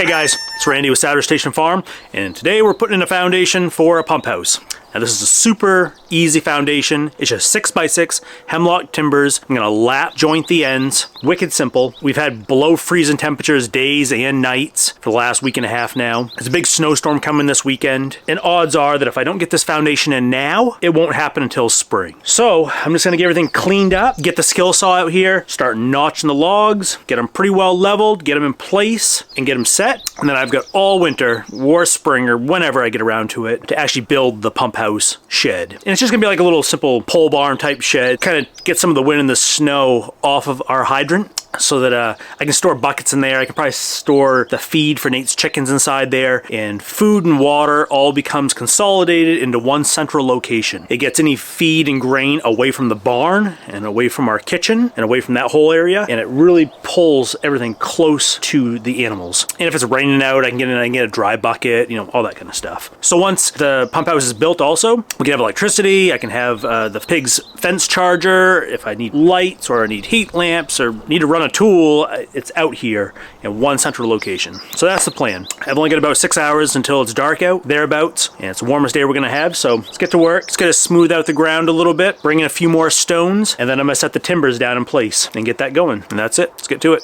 Hey guys, it's Randy with Saturday Station Farm, and today we're putting in a foundation for a pump house. Now this is a super easy foundation. It's just 6x6 hemlock timbers. I'm gonna lap joint the ends. Wicked simple. We've had below freezing temperatures days and nights for the last week and a half now. There's a big snowstorm coming this weekend, and odds are that if I don't get this foundation in now, it won't happen until spring. So I'm just gonna get everything cleaned up, get the skill saw out here, start notching the logs, get them pretty well leveled, get them in place, and get them set. And then I've got all winter or spring or whenever I get around to it to actually build the pump house shed. And it's just gonna be like a little simple pole barn type shed, kind of get some of the wind and the snow off of our hydrant so that I can store buckets in there. I can probably store the feed for Nate's chickens inside there, and food and water all becomes consolidated into one central location. It gets any feed and grain away from the barn and away from our kitchen and away from that whole area, and it really pulls everything close to the animals. And if it's raining out, I can get in, I can get a dry bucket, you know, all that kind of stuff. So once the pump house is built also, we can have electricity, I can have the pig's fence charger, if I need lights or I need heat lamps or need to run a tool, it's out here in one central location. So that's the plan. I've only got about 6 hours until it's dark out, thereabouts, and it's the warmest day we're gonna have, so let's get to work. Let's get to smooth out the ground a little bit, bring in a few more stones, and then I'm gonna set the timbers down in place and get that going. And that's it, let's get to it.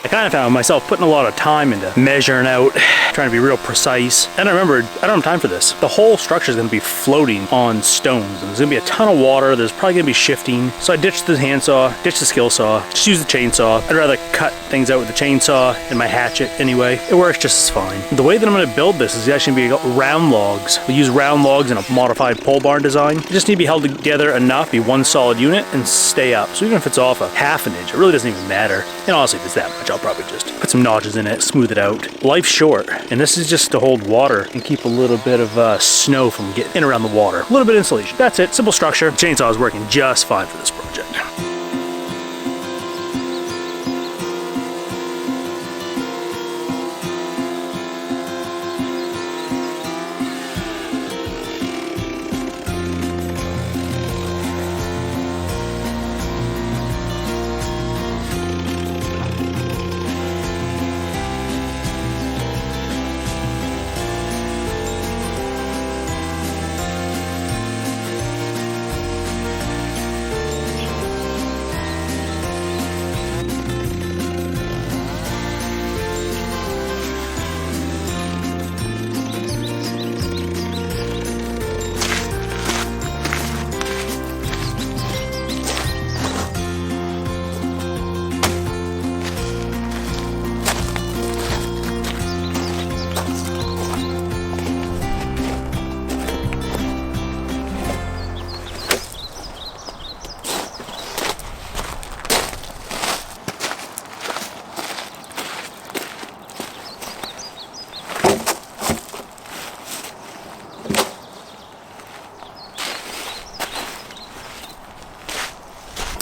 I kind of found myself putting a lot of time into measuring out, trying to be real precise. And I remembered, I don't have time for this. The whole structure is going to be floating on stones. And there's going to be a ton of water. There's probably going to be shifting. So I ditched the handsaw, ditched the skill saw, just use the chainsaw. I'd rather cut things out with the chainsaw and my hatchet anyway. It works just as fine. The way that I'm going to build this is actually going to be round logs. We use round logs in a modified pole barn design. They just need to be held together enough, be one solid unit, and stay up. So even if it's off a half an inch, it really doesn't even matter. And honestly, if it's that much, I'll probably just put some notches in it, smooth it out. Life's short, and this is just to hold water and keep a little bit of snow from getting in around the water. A little bit of insulation. That's it. Simple structure. The chainsaw is working just fine for this project.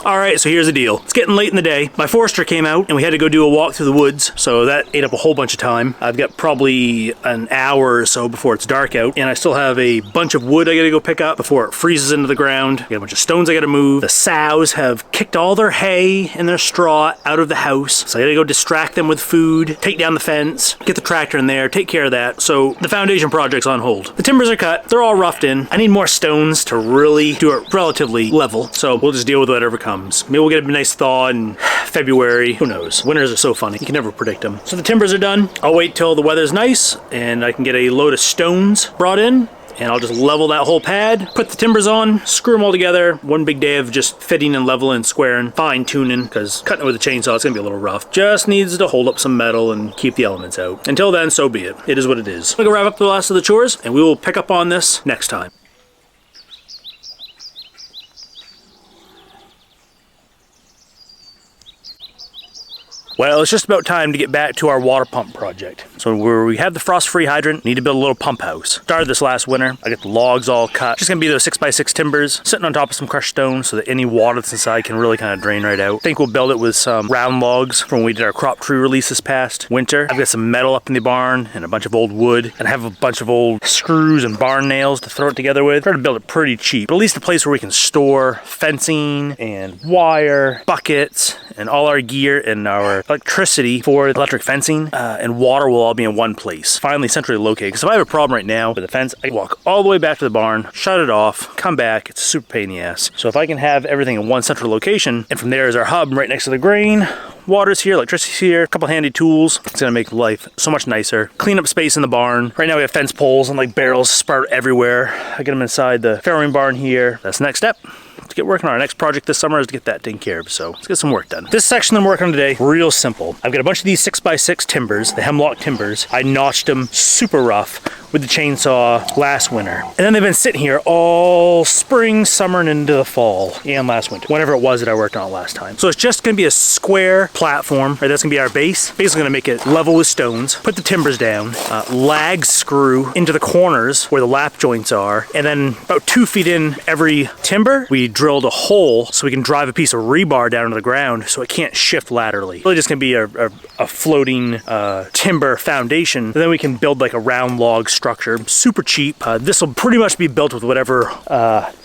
All right, so here's the deal. It's getting late in the day. My forester came out and we had to go do a walk through the woods, so that ate up a whole bunch of time. I've got probably an hour or so before it's dark out, and I still have a bunch of wood I gotta go pick up before it freezes into the ground. I got a bunch of stones I gotta move. The sows have kicked all their hay and their straw out of the house, so I gotta go distract them with food, take down the fence, get the tractor in there, take care of that. So the foundation project's on hold. The timbers are cut, they're all roughed in. I need more stones to really do it relatively level, so we'll just deal with whatever comes. Maybe we'll get a nice thaw in February. Who knows? Winters are so funny. You can never predict them. So the timbers are done. I'll wait till the weather's nice and I can get a load of stones brought in, and I'll just level that whole pad, put the timbers on, screw them all together. One big day of just fitting and leveling, squaring, fine tuning, because cutting it with a chainsaw, it's gonna be a little rough. Just needs to hold up some metal and keep the elements out. Until then, so be it. It is what it is. I'm gonna go wrap up the last of the chores and we will pick up on this next time. Well, it's just about time to get back to our water pump project. So where we have the frost-free hydrant, need to build a little pump house. Started this last winter. I got the logs all cut. Just gonna be those 6x6 timbers sitting on top of some crushed stone so that any water that's inside can really kind of drain right out. I think we'll build it with some round logs from when we did our crop tree release this past winter. I've got some metal up in the barn and a bunch of old wood, and I have a bunch of old screws and barn nails to throw it together with. Try to build it pretty cheap, but at least a place where we can store fencing and wire, buckets, and all our gear and our electricity for electric fencing and water will all be in one place, finally centrally located. Because if I have a problem right now with the fence, I can walk all the way back to the barn, shut it off, come back. It's a super pain in the ass. So if I can have everything in one central location, and from there is our hub right next to the grain, water's here, electricity's here, a couple handy tools, it's gonna make life so much nicer. Clean up space in the barn. Right now we have fence poles and like barrels sprout everywhere. I get them inside the farrowing barn here. That's the next step. Let's get working on our next project this summer is to get that taken care of. So let's get some work done. This section I'm working on today, real simple. I've got a bunch of these 6x6 timbers, the hemlock timbers. I notched them super rough with the chainsaw last winter. And then they've been sitting here all spring, summer, and into the fall, and last winter, whenever it was that I worked on it last time. So it's just gonna be a square platform, right? That's gonna be our base. Basically gonna make it level with stones, put the timbers down, lag screw into the corners where the lap joints are, and then about 2 feet in every timber, we drilled a hole so we can drive a piece of rebar down to the ground so it can't shift laterally. Really just gonna be a floating timber foundation, and then we can build like a round log structure structure, super cheap. This will pretty much be built with whatever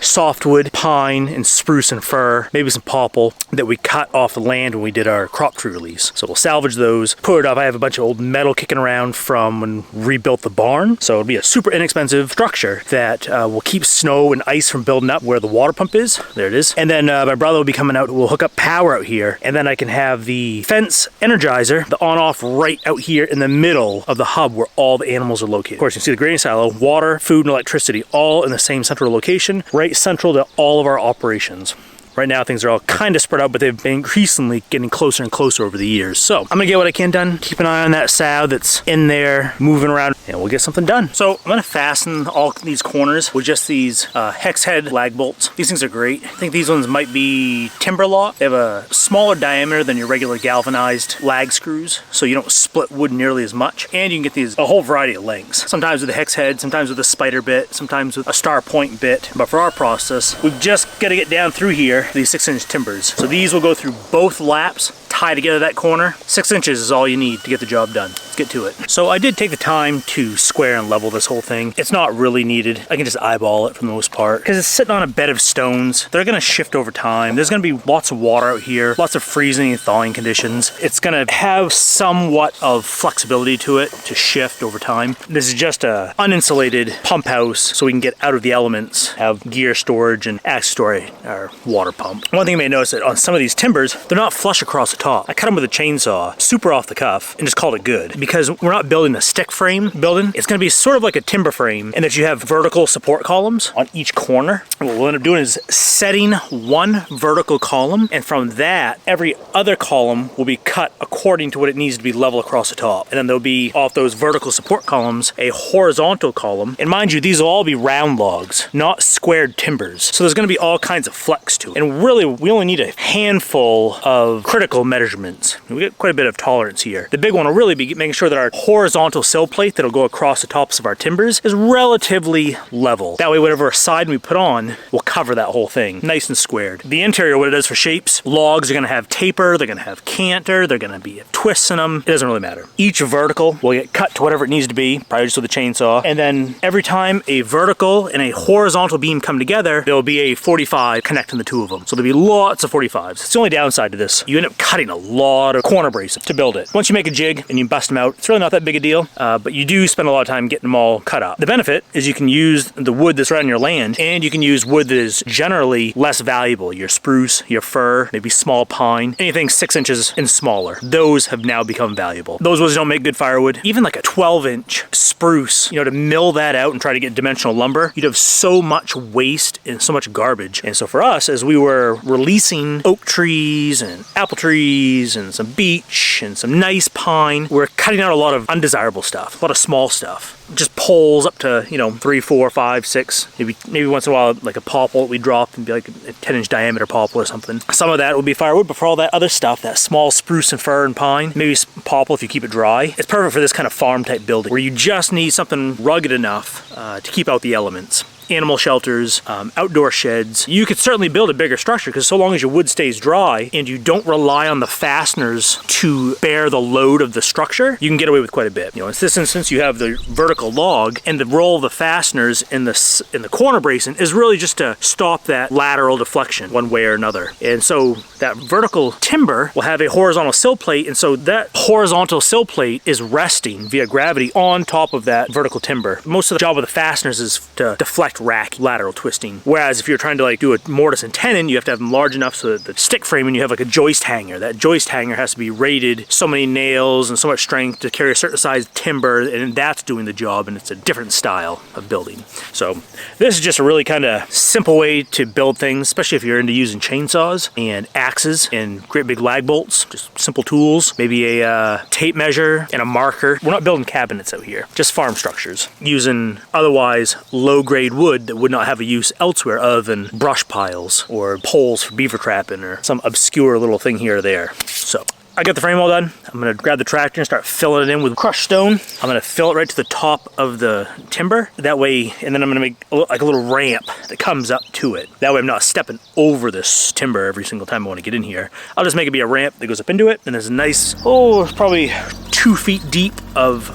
softwood, pine, and spruce and fir, maybe some popple that we cut off the land when we did our crop tree release. So we'll salvage those, put it up. I have a bunch of old metal kicking around from when we rebuilt the barn. So it'll be a super inexpensive structure that will keep snow and ice from building up where the water pump is. There it is. And then my brother will be coming out. We'll hook up power out here, and then I can have the fence energizer, the on-off right out here in the middle of the hub where all the animals are located. Of course, you can see the grading silo, water, food, and electricity all in the same central location, right central to all of our operations. Right now, things are all kind of spread out, but they've been increasingly getting closer and closer over the years. So I'm gonna get what I can done, keep an eye on that sow that's in there, moving around, and we'll get something done. So I'm gonna fasten all these corners with just these hex head lag bolts. These things are great. I think these ones might be timber lock. They have a smaller diameter than your regular galvanized lag screws, so you don't split wood nearly as much. And you can get these a whole variety of lengths. Sometimes with a hex head, sometimes with a spider bit, sometimes with a star point bit. But for our process, we've just got to get down through here, these 6-inch timbers. So these will go through both laps, tie together that corner. 6 inches is all you need to get the job done. Let's get to it. So I did take the time to square and level this whole thing. It's not really needed. I can just eyeball it for the most part because it's sitting on a bed of stones. They're gonna shift over time. There's gonna be lots of water out here, lots of freezing and thawing conditions. It's gonna have somewhat of flexibility to it to shift over time. This is just a uninsulated pump house so we can get out of the elements, have gear storage and access to our water pump. One thing you may notice that on some of these timbers, they're not flush across the top. I cut them with a chainsaw, super off the cuff, and just called it good. Because we're not building a stick frame building. It's gonna be sort of like a timber frame, and that you have vertical support columns on each corner. And what we'll end up doing is setting one vertical column, and from that, every other column will be cut according to what it needs to be level across the top. And then there'll be, off those vertical support columns, a horizontal column. And mind you, these will all be round logs, not squared timbers. So there's gonna be all kinds of flex to it. And really, we only need a handful of critical measurements. We get quite a bit of tolerance here. The big one will really be making sure that our horizontal sill plate that'll go across the tops of our timbers is relatively level. That way, whatever side we put on will cover that whole thing, nice and squared. The interior, what it does for shapes, logs are gonna have taper, they're gonna have canter, they're gonna be twists in them. It doesn't really matter. Each vertical will get cut to whatever it needs to be, probably just with a chainsaw. And then every time a vertical and a horizontal beam come together, there'll be a 45 connecting the two of them. So there'll be lots of 45s. It's the only downside to this. You end up cutting a lot of corner bracing to build it. Once you make a jig and you bust them out, it's really not that big a deal, but you do spend a lot of time getting them all cut up. The benefit is you can use the wood that's right on your land, and you can use wood that is generally less valuable. Your spruce, your fir, maybe small pine, anything 6 inches and smaller. Those have now become valuable. Those woods don't make good firewood. Even like a 12-inch spruce, to mill that out and try to get dimensional lumber, you'd have so much waste and so much garbage. And so for us, as we were releasing oak trees and apple trees and some beech and some nice pine, we're cutting out a lot of undesirable stuff, a lot of small stuff. Just poles up to 3, 4, 5, 6, maybe once in a while like a popple we drop and be like a 10-inch diameter popple or something. Some of that will be firewood, but for all that other stuff, that small spruce and fir and pine, maybe popple if you keep it dry, it's perfect for this kind of farm type building where you just need something rugged enough to keep out the elements. Animal shelters, outdoor sheds. You could certainly build a bigger structure because so long as your wood stays dry and you don't rely on the fasteners to bear the load of the structure, you can get away with quite a bit. In this instance, you have the vertical log, and the role of the fasteners in the corner bracing is really just to stop that lateral deflection one way or another. And so that vertical timber will have a horizontal sill plate, and so that horizontal sill plate is resting via gravity on top of that vertical timber. Most of the job of the fasteners is to deflect rack lateral twisting. Whereas if you're trying to do a mortise and tenon, you have to have them large enough so that the stick framing, you have like a joist hanger. That joist hanger has to be rated so many nails and so much strength to carry a certain size timber, and that's doing the job, and it's a different style of building. So this is just a really kind of simple way to build things, especially if you're into using chainsaws and axes and great big lag bolts, just simple tools, maybe a tape measure and a marker. We're not building cabinets out here, just farm structures using otherwise low-grade wood that would not have a use elsewhere other than brush piles or poles for beaver trapping or some obscure little thing here or there. So I got the frame all done. I'm gonna grab the tractor and start filling it in with crushed stone. I'm gonna fill it right to the top of the timber. That way, and then I'm gonna make like a little ramp that comes up to it. That way I'm not stepping over this timber every single time I wanna get in here. I'll just make it be a ramp that goes up into it, and there's a nice, it's probably 2 feet deep of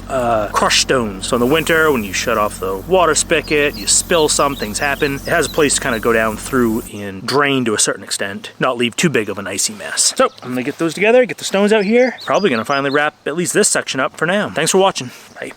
crushed stones. So in the winter, when you shut off the water spigot, you spill some, things happen. It has a place to kind of go down through and drain to a certain extent, not leave too big of an icy mess. So I'm gonna get those together, get the stones out here. Probably gonna finally wrap at least this section up for now. Thanks for watching. Bye.